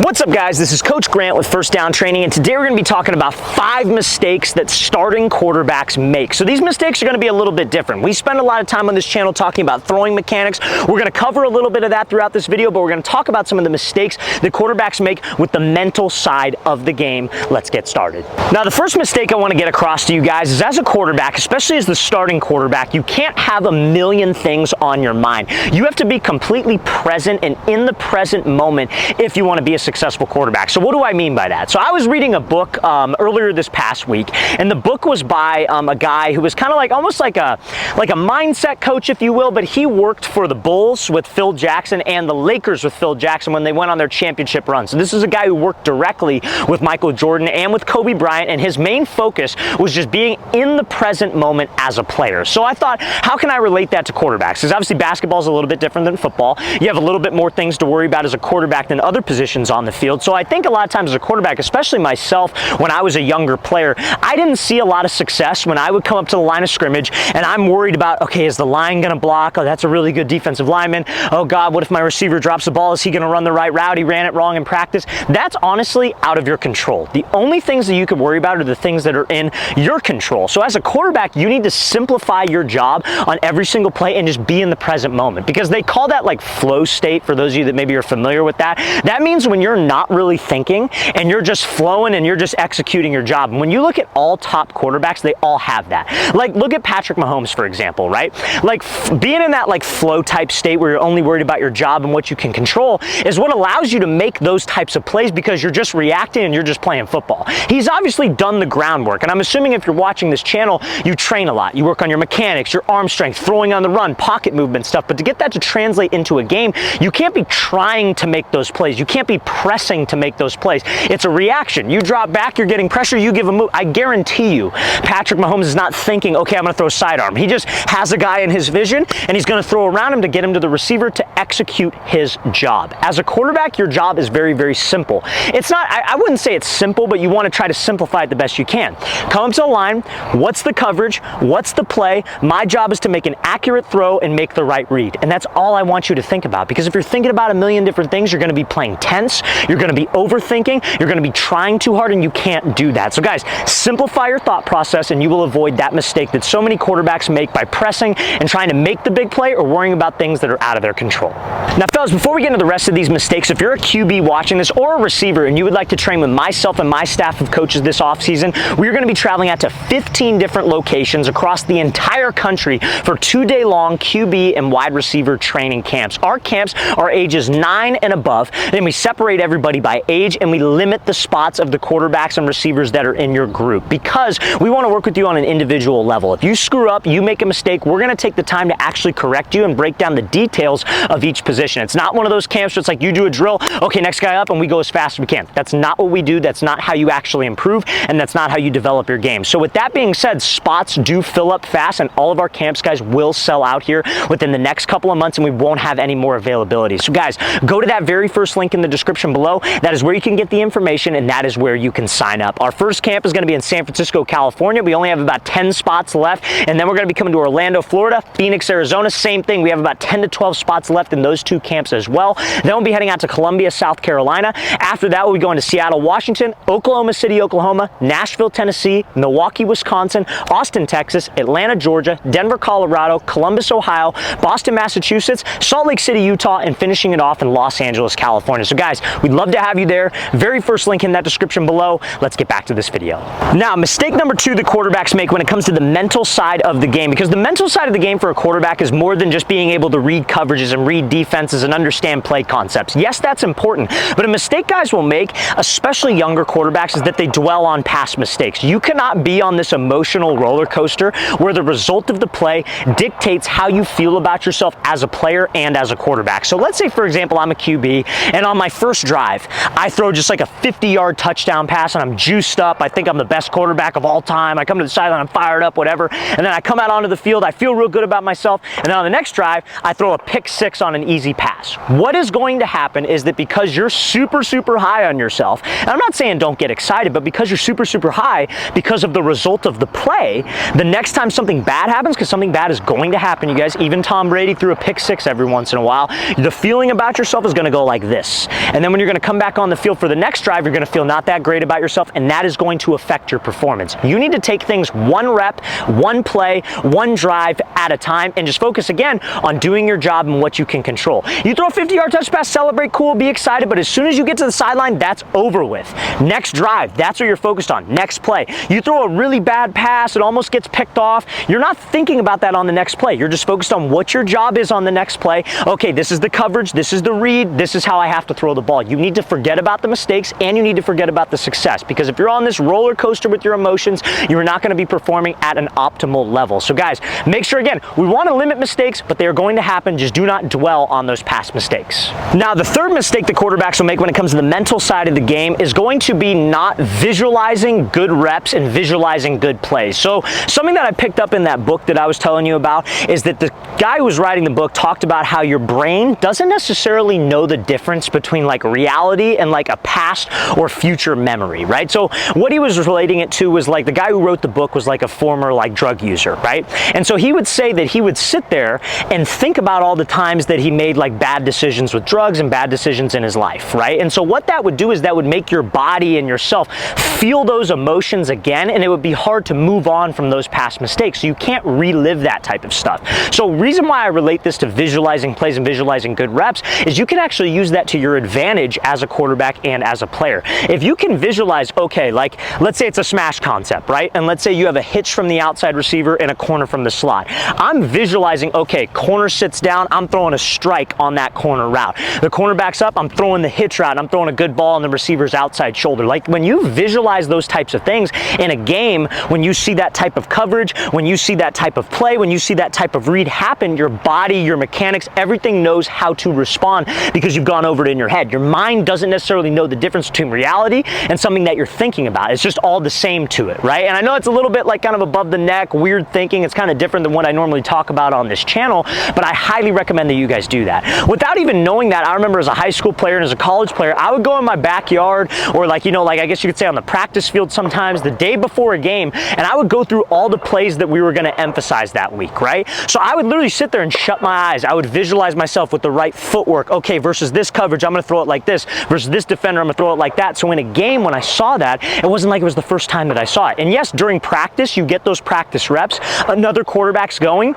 What's up, guys? This is Coach Grant with First Down Training, and today we're going to be talking about 5 mistakes that starting quarterbacks make. So these mistakes are going to be a little bit different. We spend a lot of time on this channel talking about throwing mechanics. We're going to cover a little bit of that throughout this video, but we're going to talk about some of the mistakes that quarterbacks make with the mental side of the game. Let's get started. Now, the first mistake I want to get across to you guys is, as a quarterback, especially as the starting quarterback, you can't have a million things on your mind. You have to be completely present and in the present moment if you want to be a successful quarterback. So what do I mean by that? So I was reading a book earlier this past week, and the book was by a guy who was kind of like almost like a mindset coach, if you will, but he worked for the Bulls with Phil Jackson and the Lakers with Phil Jackson when they went on their championship run. So this is a guy who worked directly with Michael Jordan and with Kobe Bryant, and his main focus was just being in the present moment as a player. So I thought, how can I relate that to quarterbacks? Because obviously basketball is a little bit different than football. You have a little bit more things to worry about as a quarterback than other positions on the field. So I think a lot of times as a quarterback, especially myself when I was a younger player, I didn't see a lot of success when I would come up to the line of scrimmage and I'm worried about, okay, is the line going to block? Oh, that's a really good defensive lineman. Oh God, what if my receiver drops the ball? Is he going to run the right route? He ran it wrong in practice. That's honestly out of your control. The only things that you can worry about are the things that are in your control. So as a quarterback, you need to simplify your job on every single play and just be in the present moment, because they call that like flow state. For those of you that maybe are familiar with that, that means when you're not really thinking and you're just flowing and you're just executing your job. And when you look at all top quarterbacks, they all have that. Like, look at Patrick Mahomes, for example, right? Like, being in that like flow type state where you're only worried about your job and what you can control is what allows you to make those types of plays, because you're just reacting and you're just playing football. He's obviously done the groundwork, and I'm assuming if you're watching this channel, you train a lot. You work on your mechanics, your arm strength, throwing on the run, pocket movement stuff. But to get that to translate into a game, you can't be trying to make those plays. You can't be pressing to make those plays. It's a reaction. You drop back, you're getting pressure, you give a move. I guarantee you, Patrick Mahomes is not thinking, okay, I'm going to throw a sidearm. He just has a guy in his vision, and he's going to throw around him to get him to the receiver to execute his job. As a quarterback, your job is very, very simple. It's not, I wouldn't say it's simple, but you want to try to simplify it the best you can. Come up to the line. What's the coverage? What's the play? My job is to make an accurate throw and make the right read. And that's all I want you to think about, because if you're thinking about a million different things, you're going to be playing tense. You're going to be overthinking. You're going to be trying too hard, and you can't do that. So guys, simplify your thought process and you will avoid that mistake that so many quarterbacks make by pressing and trying to make the big play or worrying about things that are out of their control. Now, fellas, before we get into the rest of these mistakes, if you're a QB watching this or a receiver and you would like to train with myself and my staff of coaches this offseason, we're going to be traveling out to 15 different locations across the entire country for 2-day-long QB and wide receiver training camps. Our camps are ages 9 and above. Then we separate everybody by age, and we limit the spots of the quarterbacks and receivers that are in your group, because we want to work with you on an individual level. If you screw up, you make a mistake, we're going to take the time to actually correct you and break down the details of each position. It's not one of those camps where it's like you do a drill, okay, next guy up, and we go as fast as we can. That's not what we do. That's not how you actually improve, and that's not how you develop your game. So with that being said, spots do fill up fast, and all of our camps, guys, will sell out here within the next couple of months, and we won't have any more availability. So guys, go to that very first link in the description below. That is where you can get the information, and that is where you can sign up. Our first camp is going to be in San Francisco, California. We only have about 10 spots left, and then we're going to be coming to Orlando, Florida, Phoenix, Arizona. Same thing. We have about 10 to 12 spots left in those 2 camps as well. Then we'll be heading out to Columbia, South Carolina. After that, we'll be going to Seattle, Washington, Oklahoma City, Oklahoma, Nashville, Tennessee, Milwaukee, Wisconsin, Austin, Texas, Atlanta, Georgia, Denver, Colorado, Columbus, Ohio, Boston, Massachusetts, Salt Lake City, Utah, and finishing it off in Los Angeles, California. So guys, we'd love to have you there. Very first link in that description below. Let's get back to this video. Now, mistake number 2 that quarterbacks make when it comes to the mental side of the game, because the mental side of the game for a quarterback is more than just being able to read coverages and read defenses and understand play concepts. Yes, that's important, but a mistake guys will make, especially younger quarterbacks, is that they dwell on past mistakes. You cannot be on this emotional roller coaster where the result of the play dictates how you feel about yourself as a player and as a quarterback. So let's say, for example, I'm a QB, and on my first drive, I throw just like a 50-yard touchdown pass, and I'm juiced up. I think I'm the best quarterback of all time. I come to the sideline, I'm fired up, whatever, and then I come out onto the field, I feel real good about myself, and then on the next drive, I throw a pick 6 on an easy pass. What is going to happen is that because you're super, super high on yourself, and I'm not saying don't get excited, but because you're super, super high because of the result of the play, the next time something bad happens, because something bad is going to happen, you guys, even Tom Brady threw a pick 6 every once in a while, the feeling about yourself is going to go like this. And then then when you're gonna come back on the field for the next drive, you're gonna feel not that great about yourself, and that is going to affect your performance. You need to take things one rep, one play, one drive at a time, and just focus again on doing your job and what you can control. You throw a 50-yard touch pass, celebrate, cool, be excited, but as soon as you get to the sideline, that's over with. Next drive, that's what you're focused on. Next play. You throw a really bad pass, it almost gets picked off. You're not thinking about that on the next play. You're just focused on what your job is on the next play. Okay, this is the coverage, this is the read, this is how I have to throw the ball. You need to forget about the mistakes and you need to forget about the success, because if you're on this roller coaster with your emotions, you're not going to be performing at an optimal level. So guys, make sure, again, we want to limit mistakes, but they are going to happen. Just do not dwell on those past mistakes. Now, the third mistake that quarterbacks will make when it comes to the mental side of the game is going to be not visualizing good reps and visualizing good plays. So something that I picked up in that book that I was telling you about is that the guy who was writing the book talked about how your brain doesn't necessarily know the difference between like reality and like a past or future memory, right? So what he was relating it to was like the guy who wrote the book was like a former like drug user, right? And so he would say that he would sit there and think about all the times that he made like bad decisions with drugs and bad decisions in his life, right? And so what that would do is that would make your body and yourself feel those emotions again, and it would be hard to move on from those past mistakes. So you can't relive that type of stuff. So reason why I relate this to visualizing plays and visualizing good reps is you can actually use that to your advantage as a quarterback and as a player. If you can visualize, okay, like let's say it's a smash concept, right? And let's say you have a hitch from the outside receiver and a corner from the slot. I'm visualizing, okay, corner sits down, I'm throwing a strike on that corner route. The corner backs up, I'm throwing the hitch route, I'm throwing a good ball on the receiver's outside shoulder. Like when you visualize those types of things in a game, when you see that type of coverage, when you see that type of play, when you see that type of read happen, your body, your mechanics, everything knows how to respond because you've gone over it in your head. Your mind doesn't necessarily know the difference between reality and something that you're thinking about. It's just all the same to it, right? And I know it's a little bit like kind of above the neck, weird thinking. It's kind of different than what I normally talk about on this channel, but I highly recommend that you guys do that. Without even knowing that, I remember as a high school player and as a college player, I would go in my backyard or like, you know, like I guess you could say on the practice field sometimes the day before a game, and I would go through all the plays that we were going to emphasize that week, right? So I would literally sit there and shut my eyes. I would visualize myself with the right footwork. Okay, versus this coverage, I'm going to throw it like this. Versus this defender, I'm going to throw it like that. So in a game, when I saw that, it wasn't like it was the first time that I saw it. And yes, during practice, you get those practice reps. Another quarterback's going.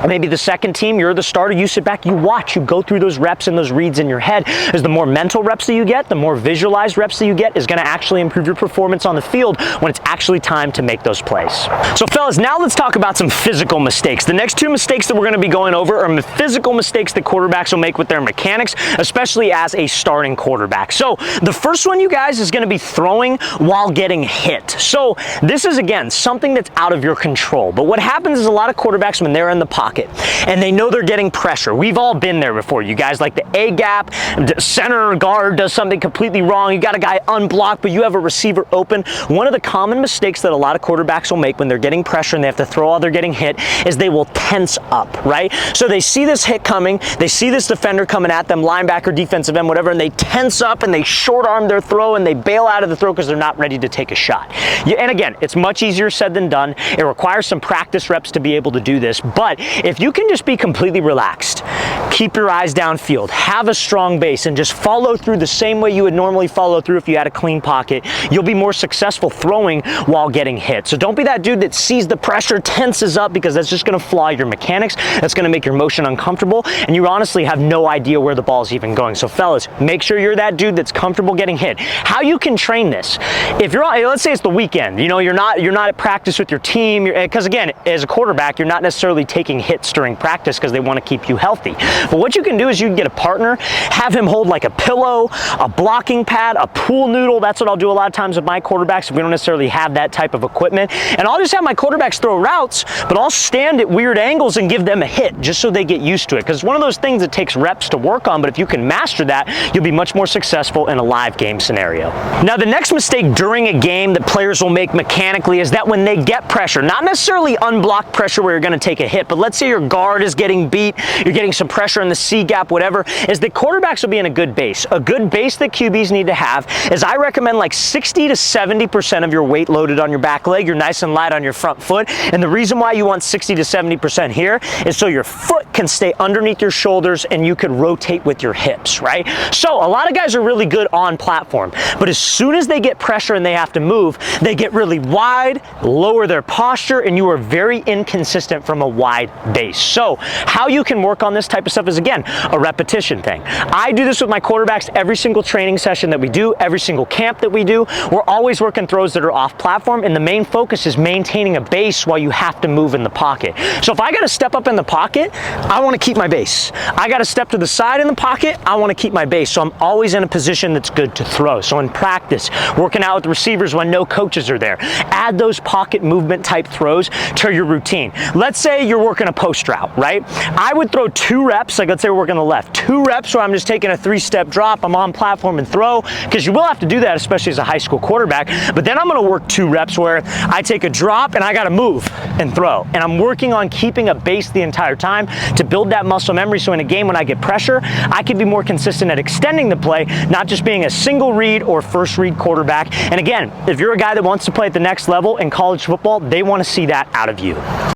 Maybe the second team, you're the starter, you sit back, you watch, you go through those reps and those reads in your head. Because the more mental reps that you get, the more visualized reps that you get is going to actually improve your performance on the field when it's actually time to make those plays. So fellas, now let's talk about some physical mistakes. The next two mistakes that we're going to be going over are physical mistakes that quarterbacks will make with their mechanics, especially as a starting quarterback. So the first one, you guys, is going to be throwing while getting hit. So this is, again, something that's out of your control. But what happens is a lot of quarterbacks, when they're in the pocket and they know they're getting pressure, we've all been there before, you guys, like the A gap, the center guard does something completely wrong, you got a guy unblocked, but you have a receiver open. One of the common mistakes that a lot of quarterbacks will make when they're getting pressure and they have to throw while they're getting hit is they will tense up, right? So they see this hit coming, they see this defender coming at them, linebacker, defensive end, whatever, and they tense up and they short arm their throw and they bail out of the throw because they're not ready to take a shot. And again, it's much easier said than done. It requires some practice reps to be able to do this, but if you can just be completely relaxed, keep your eyes downfield, have a strong base, and just follow through the same way you would normally follow through if you had a clean pocket, you'll be more successful throwing while getting hit. So don't be that dude that sees the pressure, tenses up, because that's just going to flaw your mechanics, that's going to make your motion uncomfortable, and you honestly have no idea where the ball's even going. So fellas, make sure you're that dude that's comfortable getting hit. How you can train this, if you're on, let's say it's the weekend, you know, you're not at practice with your team, because again, as a quarterback, you're not necessarily taking hits during practice because they want to keep you healthy. But what you can do is you can get a partner, have him hold like a pillow, a blocking pad, a pool noodle. That's what I'll do a lot of times with my quarterbacks if we don't necessarily have that type of equipment. And I'll just have my quarterbacks throw routes, but I'll stand at weird angles and give them a hit just so they get used to it. Because it's one of those things that takes reps to work on, but if you can master that, you'll be much more successful in a live game scenario. Now, the next mistake during a game that players will make mechanically is that when they get pressure, not necessarily unblocked pressure where you're going to take a hit, but let's say your guard is getting beat, you're getting some pressure in the C gap, whatever, is that quarterbacks will be in a good base. A good base that QBs need to have is I recommend like 60 to 70% of your weight loaded on your back leg. You're nice and light on your front foot. And the reason why you want 60 to 70% here is so your foot can stay underneath your shoulders and you can rotate with your hips, right? So So a lot of guys are really good on platform, but as soon as they get pressure and they have to move, they get really wide, lower their posture, and you are very inconsistent from a wide base. So how you can work on this type of stuff is, again, a repetition thing. I do this with my quarterbacks every single training session that we do, every single camp that we do. We're always working throws that are off platform, and the main focus is maintaining a base while you have to move in the pocket. So if I got to step up in the pocket, I want to keep my base. I got to step to the side in the pocket, I want to keep my base. So I'm always in a position that's good to throw. So in practice, working out with receivers when no coaches are there, add those pocket movement type throws to your routine. Let's say you're working a post route, right? I would throw 2 reps, like let's say we're working the left, 2 reps where I'm just taking a 3-step drop, I'm on platform and throw, because you will have to do that, especially as a high school quarterback. But then I'm going to work 2 reps where I take a drop and I got to move and throw. And I'm working on keeping a base the entire time to build that muscle memory, so in a game when I get pressure, I can be more consistent at extending the play, not just being a single read or first read quarterback. And again, if you're a guy that wants to play at the next level in college football, they want to see that out of you.